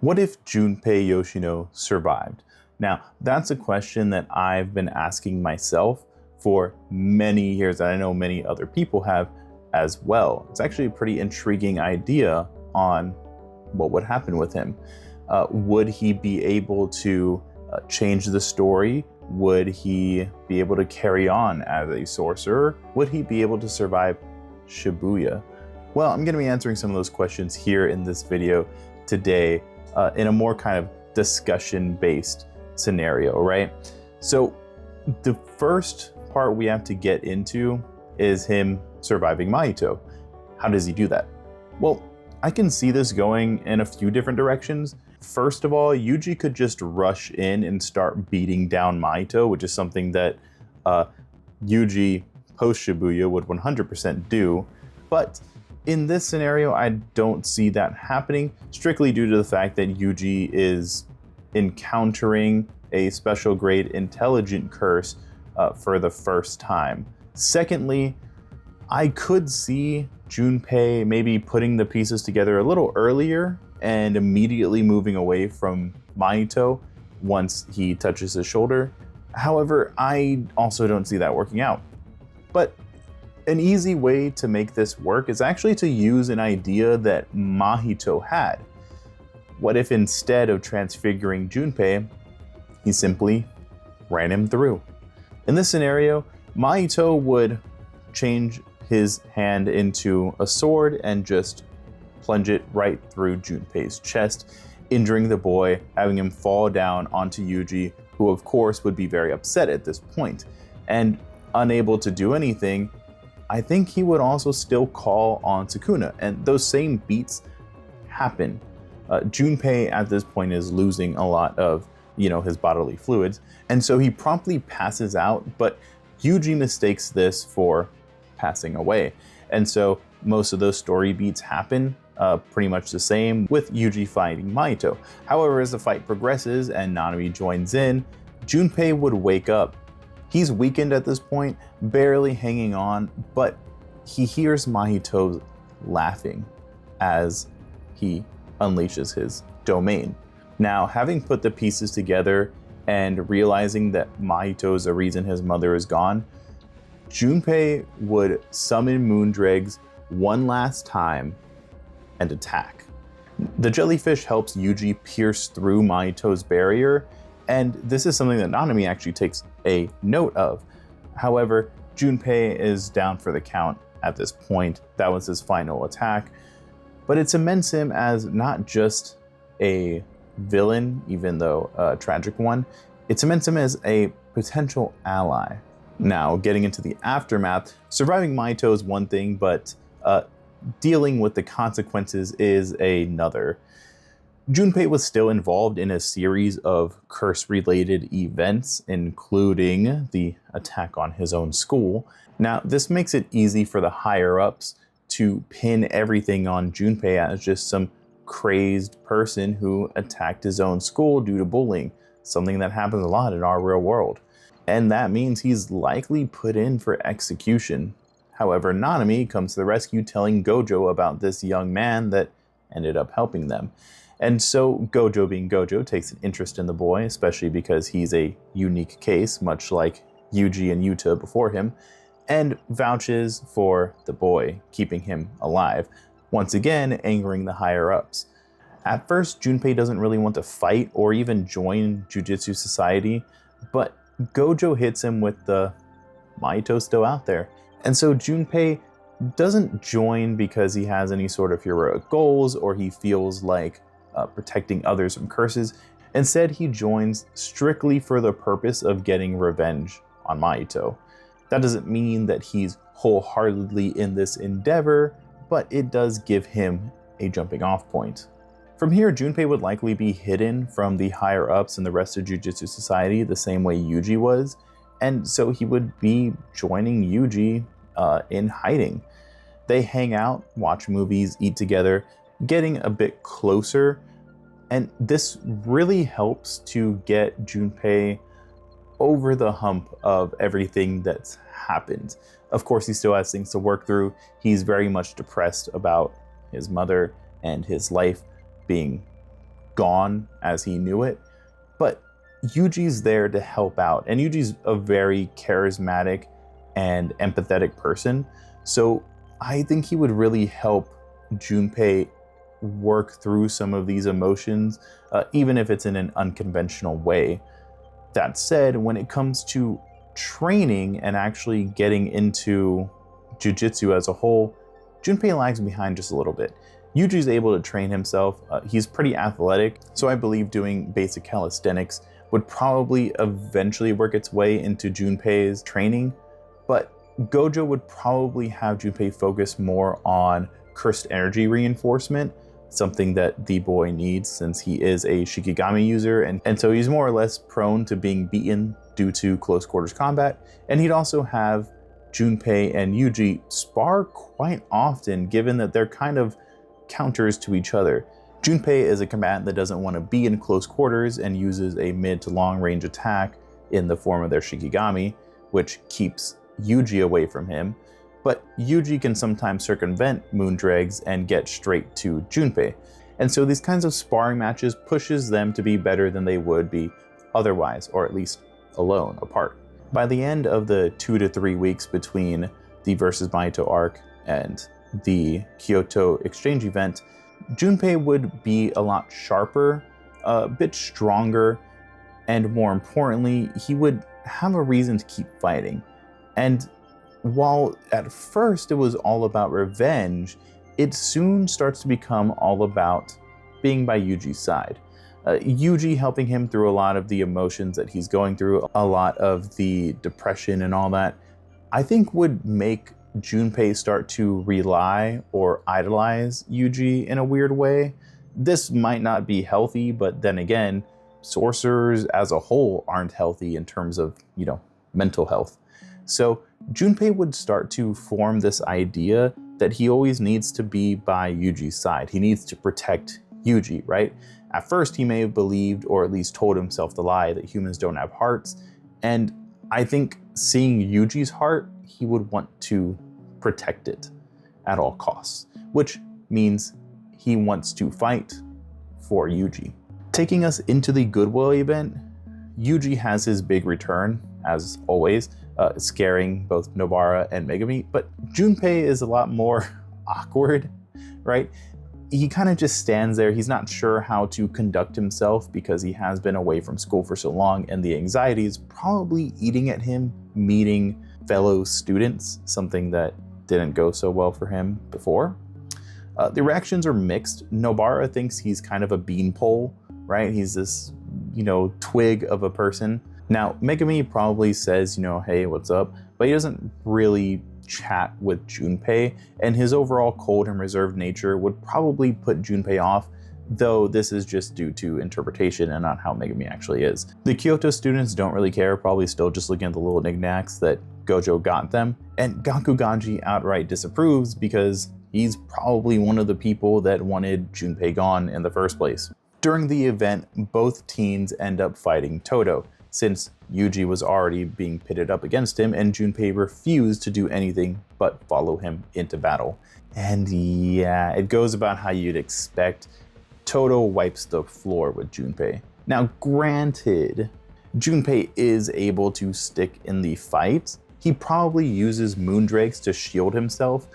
What if Junpei Yoshino survived? Now, that's a question that I've been asking myself for many years, and I know many other people have as well. It's actually a pretty intriguing idea on what would happen with him. Would he be able to change the story? Would he be able to carry on as a sorcerer? Would he be able to survive Shibuya? Well, I'm going to be answering some of those questions here in this video today in a more kind of discussion-based scenario, right? So the first part we have to get into is him surviving Mahito. How does he do that? Well, I can see this going in a few different directions. First of all, Yuji could just rush in and start beating down Mahito, which is something that Yuji post Shibuya would 100% do. But in this scenario, I don't see that happening, strictly due to the fact that Yuji is encountering a special grade intelligent curse for the first time. Secondly, I could see Junpei maybe putting the pieces together a little earlier and immediately moving away from Mahito once he touches his shoulder. However, I also don't see that working out. But an easy way to make this work is actually to use an idea that Mahito had. What if instead of transfiguring Junpei, he simply ran him through? In this scenario, Mahito would change his hand into a sword and just plunge it right through Junpei's chest, injuring the boy, having him fall down onto Yuji, who of course would be very upset at this point. And unable to do anything, I think he would also still call on Sukuna, and those same beats happen. Junpei at this point is losing a lot of, his bodily fluids, and so he promptly passes out, but Yuji mistakes this for passing away. And so most of those story beats happen pretty much the same with Yuji fighting Mahito. However, as the fight progresses and Nanami joins in, Junpei would wake up. He's weakened at this point, barely hanging on, but he hears Mahito laughing as he unleashes his domain. Now, having put the pieces together and realizing that Mahito is the reason his mother is gone, Junpei would summon Moondregs one last time and attack. The jellyfish helps Yuji pierce through Mahito's barrier, and this is something that Nanami actually takes a note of. However, Junpei is down for the count at this point. That was his final attack, but it cements him as not just a villain, even though a tragic one, it cements him as a potential ally. Now, getting into the aftermath, surviving Mahito is one thing, but dealing with the consequences is another. Junpei was still involved in a series of curse-related events, including the attack on his own school. Now, this makes it easy for the higher-ups to pin everything on Junpei as just some crazed person who attacked his own school due to bullying, something that happens a lot in our real world. And that means he's likely put in for execution. However, Nanami comes to the rescue, telling Gojo about this young man that ended up helping them. And so Gojo, being Gojo, takes an interest in the boy, especially because he's a unique case, much like Yuji and Yuta before him, and vouches for the boy, keeping him alive, once again angering the higher-ups. At first, Junpei doesn't really want to fight or even join Jujutsu Society, but Gojo hits him with the Mahito's still out there. And so Junpei doesn't join because he has any sort of heroic goals or he feels like protecting others from curses. Instead, he joins strictly for the purpose of getting revenge on Mahito. That doesn't mean that he's wholeheartedly in this endeavor, but it does give him a jumping off point. From here, Junpei would likely be hidden from the higher-ups and the rest of Jujutsu Society the same way Yuji was, and so he would be joining Yuji in hiding. They hang out, watch movies, eat together, getting a bit closer, and this really helps to get Junpei over the hump of everything that's happened. Of course, he still has things to work through. He's very much depressed about his mother and his life being gone as he knew it, but Yuji's there to help out, and Yuji's a very charismatic and empathetic person, so I think he would really help Junpei work through some of these emotions, even if it's in an unconventional way. That said, when it comes to training and actually getting into Jujutsu as a whole, Junpei lags behind just a little bit. Yuji's able to train himself. He's pretty athletic, so I believe doing basic calisthenics would probably eventually work its way into Junpei's training, but Gojo would probably have Junpei focus more on cursed energy reinforcement, something that the boy needs since he is a Shikigami user, and so he's more or less prone to being beaten due to close quarters combat. And he'd also have Junpei and Yuji spar quite often, given that they're kind of counters to each other. Junpei is a combatant that doesn't want to be in close quarters and uses a mid to long range attack in the form of their Shikigami, which keeps Yuji away from him. But Yuji can sometimes circumvent Moondregs and get straight to Junpei. And so these kinds of sparring matches pushes them to be better than they would be otherwise, or at least alone, apart. By the end of the 2 to 3 weeks between the Versus Mahito arc and the Kyoto exchange event, Junpei would be a lot sharper, a bit stronger, and more importantly, he would have a reason to keep fighting. And while at first it was all about revenge, it soon starts to become all about being by Yuji's side. Yuji helping him through a lot of the emotions that he's going through, a lot of the depression and all that, I think would make Junpei start to rely or idolize Yuji in a weird way. This might not be healthy, but then again, sorcerers as a whole aren't healthy in terms of, mental health. So Junpei would start to form this idea that he always needs to be by Yuji's side. He needs to protect Yuji, right? At first, he may have believed, or at least told himself the lie, that humans don't have hearts. And I think seeing Yuji's heart, he would want to protect it at all costs, which means he wants to fight for Yuji. Taking us into the Goodwill event, Yuji has his big return, as always, scaring both Nobara and Megumi, but Junpei is a lot more awkward, right? He kind of just stands there. He's not sure how to conduct himself because he has been away from school for so long, and the anxiety is probably eating at him meeting fellow students, something that didn't go so well for him before. The reactions are mixed. Nobara thinks he's kind of a beanpole, right? He's this, twig of a person. Now, Megumi probably says, hey, what's up? But he doesn't really chat with Junpei, and his overall cold and reserved nature would probably put Junpei off, though this is just due to interpretation and not how Megumi actually is. The Kyoto students don't really care, probably still just looking at the little knickknacks that Gojo got them, and Gakuganji outright disapproves because he's probably one of the people that wanted Junpei gone in the first place. During the event, both teens end up fighting Todo, since Yuji was already being pitted up against him and Junpei refused to do anything but follow him into battle. And yeah, it goes about how you'd expect. Todo wipes the floor with Junpei. Now, granted, Junpei is able to stick in the fight. He probably uses Moondrakes to shield himself,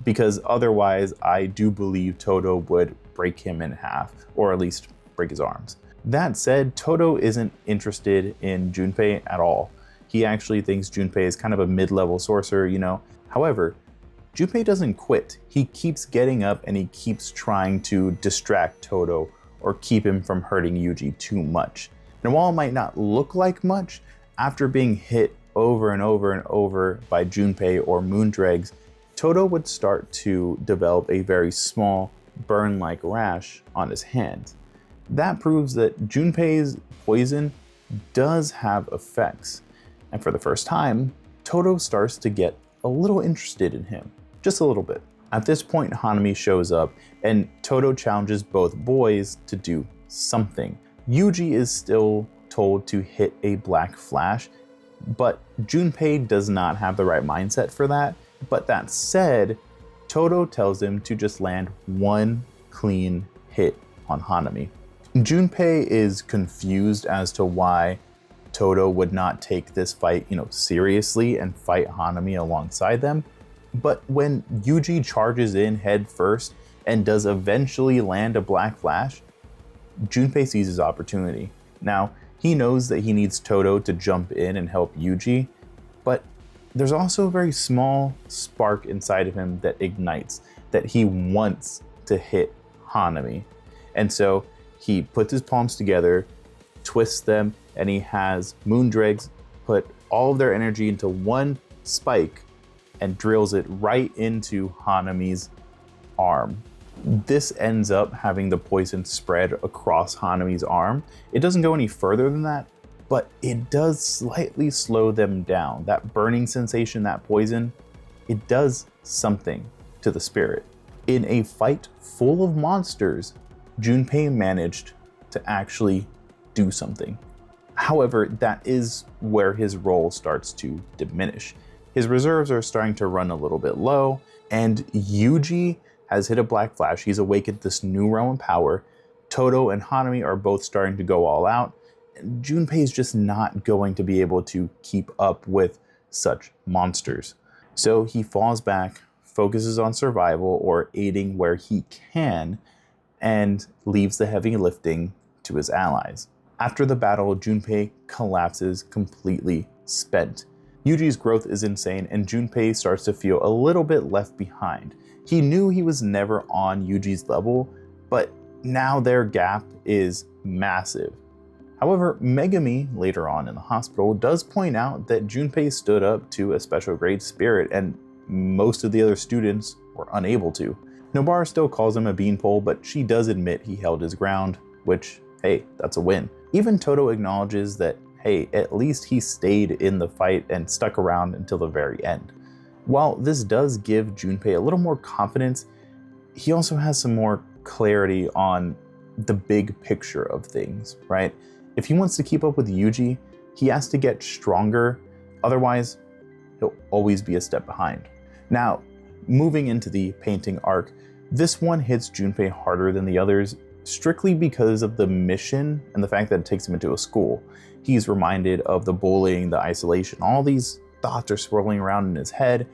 because otherwise I do believe Todo would break him in half, or at least break his arms. That said, Todo isn't interested in Junpei at all. He actually thinks Junpei is kind of a mid-level sorcerer, However, Junpei doesn't quit. He keeps getting up and he keeps trying to distract Todo or keep him from hurting Yuji too much. And while it might not look like much, after being hit over and over and over by Junpei or Moondregs, Todo would start to develop a very small burn-like rash on his hand. That proves that Junpei's poison does have effects. And for the first time, Todo starts to get a little interested in him, just a little bit. At this point, Hanami shows up and Todo challenges both boys to do something. Yuji is still told to hit a black flash, but Junpei does not have the right mindset for that. But that said, Todo tells him to just land one clean hit on Hanami. Junpei is confused as to why Todo would not take this fight, seriously and fight Hanami alongside them. But when Yuji charges in head first and does eventually land a Black Flash, Junpei sees his opportunity. Now, he knows that he needs Todo to jump in and help Yuji, but there's also a very small spark inside of him that ignites, that he wants to hit Hanami. And so he puts his palms together, twists them, and he has Moondregs put all of their energy into one spike and drills it right into Hanami's arm. This ends up having the poison spread across Hanami's arm. It doesn't go any further than that, but it does slightly slow them down. That burning sensation, that poison, it does something to the spirit. In a fight full of monsters, Junpei managed to actually do something. However, that is where his role starts to diminish. His reserves are starting to run a little bit low, and Yuji has hit a Black Flash. He's awakened this new realm of power. Todo and Hanami are both starting to go all out. And Junpei is just not going to be able to keep up with such monsters. So he falls back, focuses on survival or aiding where he can, and leaves the heavy lifting to his allies. After the battle, Junpei collapses completely spent. Yuji's growth is insane, and Junpei starts to feel a little bit left behind. He knew he was never on Yuji's level, but now their gap is massive. However, Megami, later on in the hospital, does point out that Junpei stood up to a special grade spirit, and most of the other students were unable to. Nobara still calls him a beanpole, but she does admit he held his ground, which, hey, that's a win. Even Todo acknowledges that, hey, at least he stayed in the fight and stuck around until the very end. While this does give Junpei a little more confidence, he also has some more clarity on the big picture of things, right? If he wants to keep up with Yuji, he has to get stronger, otherwise he'll always be a step behind. Now, moving into the painting arc, this one hits Junpei harder than the others, strictly because of the mission and the fact that it takes him into a school. He's reminded of the bullying, the isolation, all these thoughts are swirling around in his head,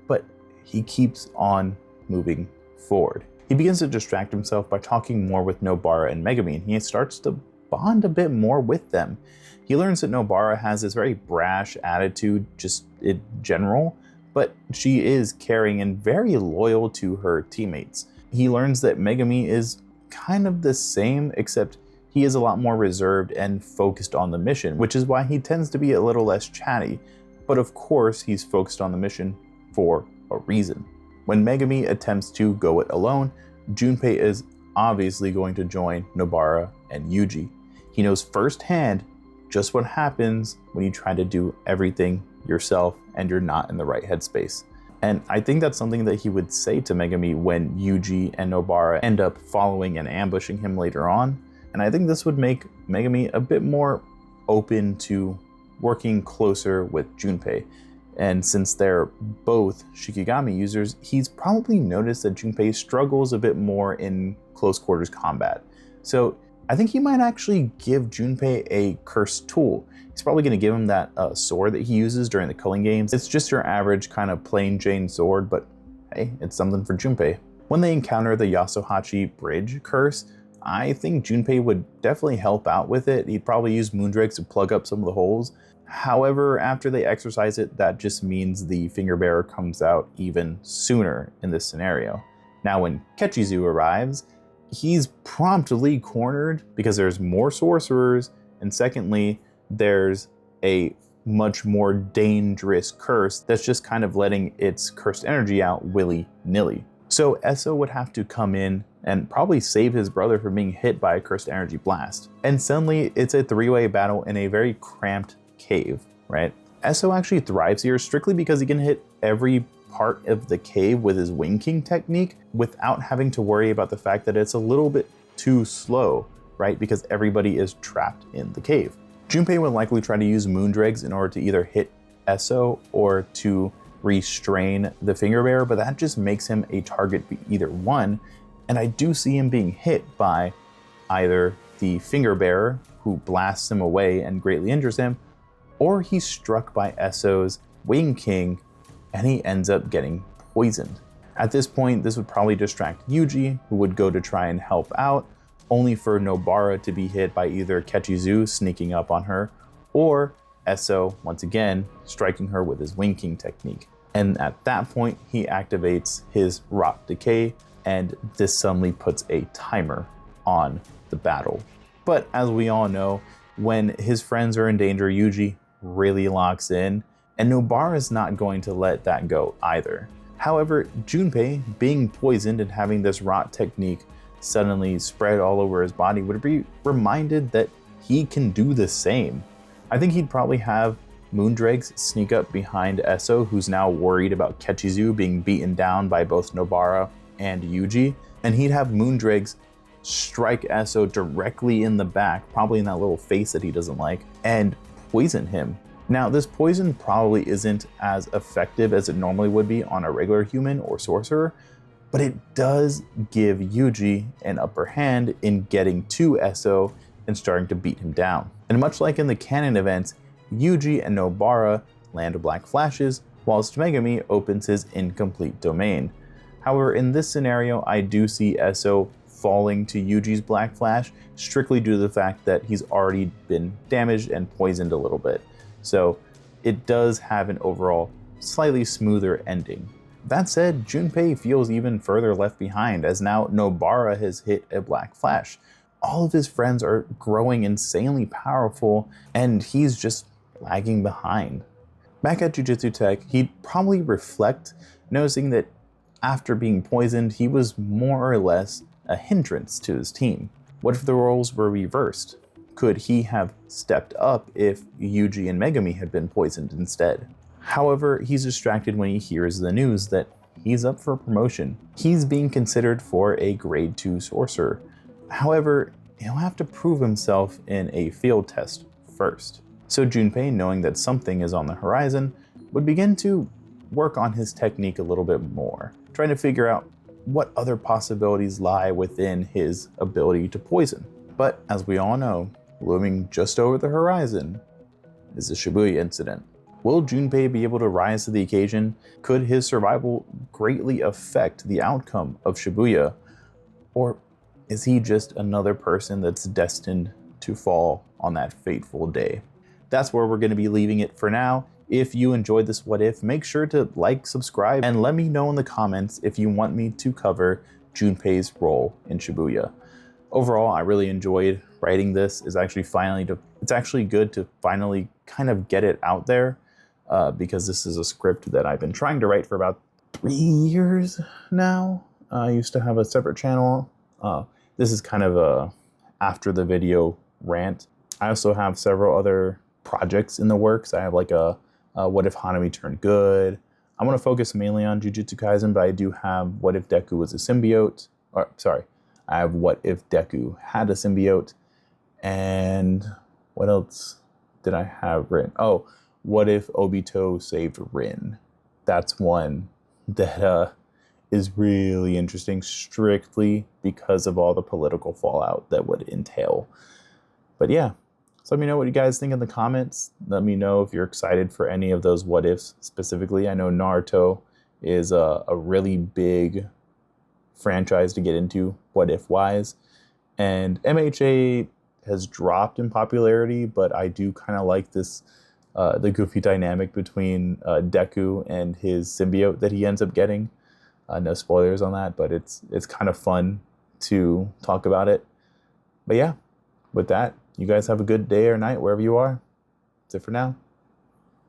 but he keeps on moving forward. He begins to distract himself by talking more with Nobara and Megami, and he starts to bond a bit more with them. He learns that Nobara has this very brash attitude just in general, but she is caring and very loyal to her teammates. He learns that Megami is kind of the same, except he is a lot more reserved and focused on the mission, which is why he tends to be a little less chatty. But of course, he's focused on the mission for a reason. When Megami attempts to go it alone, Junpei is obviously going to join Nobara and Yuji. He knows firsthand just what happens when you try to do everything yourself and you're not in the right headspace. And I think that's something that he would say to Megami when Yuji and Nobara end up following and ambushing him later on. And I think this would make Megami a bit more open to working closer with Junpei. And since they're both Shikigami users, he's probably noticed that Junpei struggles a bit more in close quarters combat. So I think he might actually give Junpei a cursed tool. He's probably going to give him that sword that he uses during the culling games. It's just your average kind of plain Jane sword, but hey, it's something for Junpei. When they encounter the Yasuhachi Bridge curse, I think Junpei would definitely help out with it. He'd probably use Moondrakes to plug up some of the holes. However, after they exercise it, that just means the finger bearer comes out even sooner in this scenario. Now, when Kechizu arrives, he's promptly cornered because there's more sorcerers, and secondly, there's a much more dangerous curse that's just kind of letting its cursed energy out willy-nilly. So Eso would have to come in and probably save his brother from being hit by a cursed energy blast. And suddenly, it's a three-way battle in a very cramped cave, right? Eso actually thrives here strictly because he can hit every part of the cave with his Wing King technique without having to worry about the fact that it's a little bit too slow, right? Because everybody is trapped in the cave. Junpei would likely try to use Moondregs in order to either hit Eso or to restrain the finger bearer, but that just makes him a target for either one. And I do see him being hit by either the finger bearer, who blasts him away and greatly injures him, or he's struck by Esso's Wing King and he ends up getting poisoned. At this point, this would probably distract Yuji, who would go to try and help out, only for Nobara to be hit by either Kechizu sneaking up on her, or Esso, once again, striking her with his Wing King technique. And at that point, he activates his Rot Decay, and this suddenly puts a timer on the battle. But as we all know, when his friends are in danger, Yuji really locks in, and Nobara is not going to let that go either. However, Junpei, being poisoned and having this rot technique suddenly spread all over his body, would be reminded that he can do the same. I think he'd probably have Moondrakes sneak up behind Esso, who's now worried about Kechizu being beaten down by both Nobara and Yuji, and he'd have Moondrakes strike Esso directly in the back, probably in that little face that he doesn't like, and poison him. Now, this poison probably isn't as effective as it normally would be on a regular human or sorcerer, but it does give Yuji an upper hand in getting to Esso and starting to beat him down. And much like in the canon events, Yuji and Nobara land black flashes, whilst Megami opens his incomplete domain. However, in this scenario, I do see Esso falling to Yuji's black flash, strictly due to the fact that he's already been damaged and poisoned a little bit. So it does have an overall slightly smoother ending. That said, Junpei feels even further left behind, as now Nobara has hit a black flash. All of his friends are growing insanely powerful, and he's just lagging behind. Back at Jujutsu Tech, he'd probably reflect, noticing that after being poisoned, he was more or less a hindrance to his team. What if the roles were reversed? Could he have stepped up if Yuji and Megami had been poisoned instead? However, he's distracted when he hears the news that he's up for promotion. He's being considered for a grade 2 sorcerer. However, he'll have to prove himself in a field test first. So Junpei, knowing that something is on the horizon, would begin to work on his technique a little bit more, trying to figure out what other possibilities lie within his ability to poison. But as we all know, looming just over the horizon is the Shibuya incident. Will Junpei be able to rise to the occasion? Could his survival greatly affect the outcome of Shibuya? Or is he just another person that's destined to fall on that fateful day? That's where we're going to be leaving it for now. If you enjoyed this What If, make sure to like, subscribe, and let me know in the comments if you want me to cover Junpei's role in Shibuya. Overall, I really enjoyed writing this. It's actually good to finally kind of get it out there, because this is a script that I've been trying to write for about 3 years now. I used to have a separate channel. This is kind of a after the video rant. I also have several other projects in the works. I have like a What If Hanami Turned Good. I'm going to focus mainly on Jujutsu Kaisen, but I do have What If Deku was a symbiote. I have What If Deku had a symbiote. And what else did I have written? Oh, What If Obito saved Rin? That's one that is really interesting, strictly because of all the political fallout that would entail. But yeah, so let me know what you guys think in the comments. Let me know if you're excited for any of those what ifs specifically. I know Naruto is a really big franchise to get into what if wise, and MHA has dropped in popularity, but I do kind of like this the goofy dynamic between Deku and his symbiote that he ends up getting. No spoilers on that, but it's kind of fun to talk about it. But yeah, with that, you guys have a good day or night wherever you are. That's it for now.